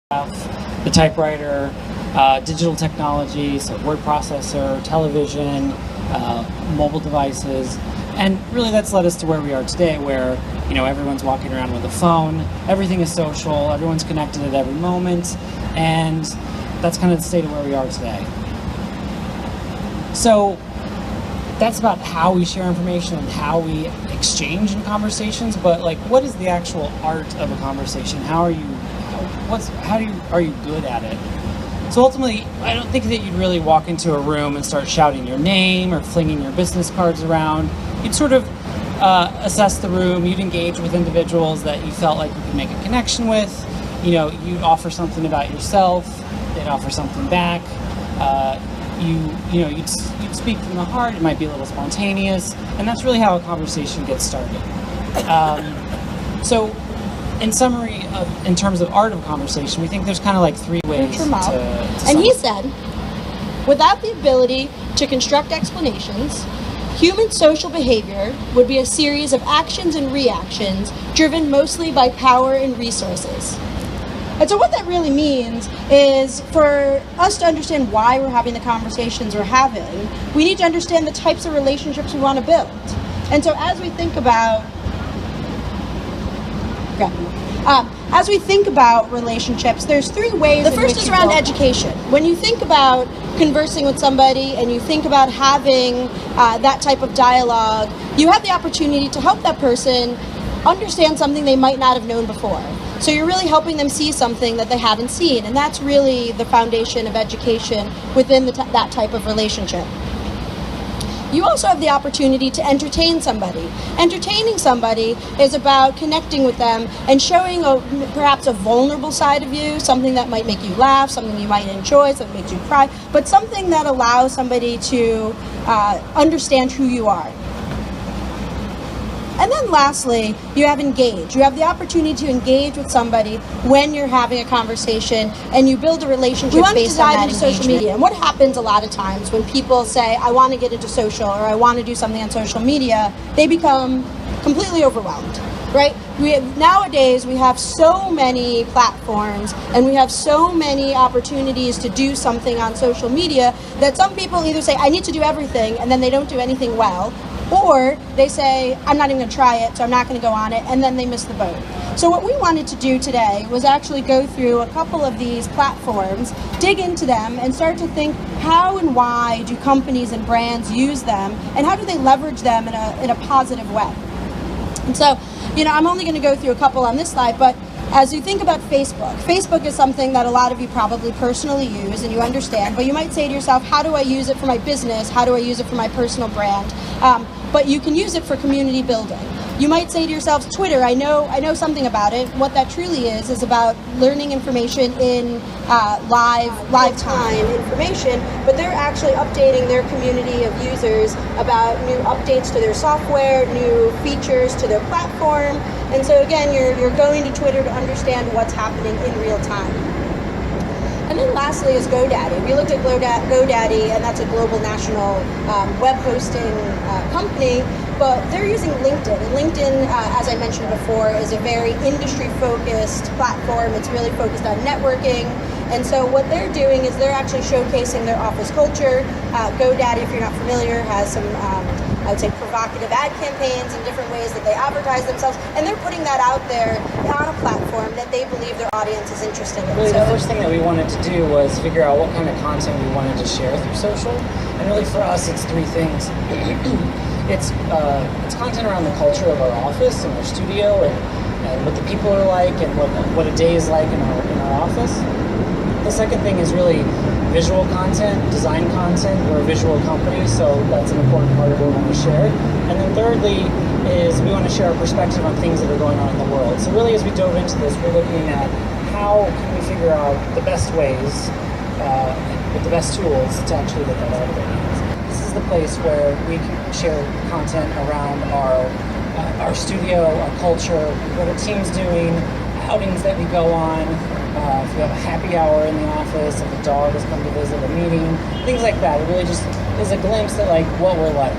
the typewriter, digital technology, so word processor, television, mobile devices, and really that's led us to where we are today, where everyone's walking around with a phone, everything is social, everyone's connected at every moment, and that's kind of the state of where we are today. So that's about how we share information and how we exchange in conversations, but what is the actual art of a conversation? Are you good at it? So ultimately, I don't think that you'd really walk into a room and start shouting your name or flinging your business cards around. You'd sort of assess the room, you'd engage with individuals that you felt like you could make a connection with. You'd offer something about yourself, they'd offer something back. You'd speak from the heart, it might be a little spontaneous, and that's really how a conversation gets started. So in summary, in terms of art of conversation, we think there's kind of three ways to and he said, without the ability to construct explanations, human social behavior would be a series of actions and reactions driven mostly by power and resources. And so what that really means is, for us to understand why we're having the conversations we're having, we need to understand the types of relationships we want to build. And so as we think about relationships, there's three ways. The first is around education. When you think about conversing with somebody and you think about having that type of dialogue, you have the opportunity to help that person understand something they might not have known before. So you're really helping them see something that they haven't seen, and that's really the foundation of education within that type of relationship. You also have the opportunity to entertain somebody. Entertaining somebody is about connecting with them and showing perhaps a vulnerable side of you, something that might make you laugh, something you might enjoy, something that makes you cry, but something that allows somebody to understand who you are. And then lastly, you have engage. You have the opportunity to engage with somebody when you're having a conversation, and you build a relationship based on that engagement. Social media. And what happens a lot of times when people say, I want to get into social, or I want to do something on social media, they become completely overwhelmed, right? Nowadays, we have so many platforms and we have so many opportunities to do something on social media that some people either say, I need to do everything, and then they don't do anything well, or they say, I'm not even going to try it, so I'm not going to go on it, and then they miss the boat. So what we wanted to do today was actually go through a couple of these platforms, dig into them, and start to think, how and why do companies and brands use them, and how do they leverage them in a positive way? And so, I'm only going to go through a couple on this slide, but as you think about Facebook is something that a lot of you probably personally use and you understand, but you might say to yourself, how do I use it for my business? How do I use it for my personal brand? But you can use it for community building. You might say to yourself, Twitter, I know something about it. What that truly is about learning information in live time information, but they're actually updating their community of users about new updates to their software, new features to their platform. And so again, you're going to Twitter to understand what's happening in real time. And then lastly is GoDaddy. We looked at GoDaddy, and that's a global national web hosting company, but they're using LinkedIn. And LinkedIn, as I mentioned before, is a very industry-focused platform. It's really focused on networking. And so what they're doing is they're actually showcasing their office culture. GoDaddy, if you're not familiar, has some I would say provocative ad campaigns and different ways that they advertise themselves, and they're putting that out there on a platform that they believe their audience is interested in. Really, the first thing that we wanted to do was figure out what kind of content we wanted to share through social, and really for us it's three things. It's content around the culture of our office and our studio, and what the people are like, and what a day is like in our office. The second thing is really visual content, design content. We're a visual company, so that's an important part of what we want to share. And then thirdly is we want to share our perspective on things that are going on in the world. So really, as we dove into this, we're looking at how can we figure out the best ways, with the best tools to actually get that out of there. This is the place where we can share content around our studio, our culture, what our team's doing, outings that we go on, if we have a happy hour in the office, if the dog has come to visit a meeting, things like that. It really just is a glimpse at what we're like.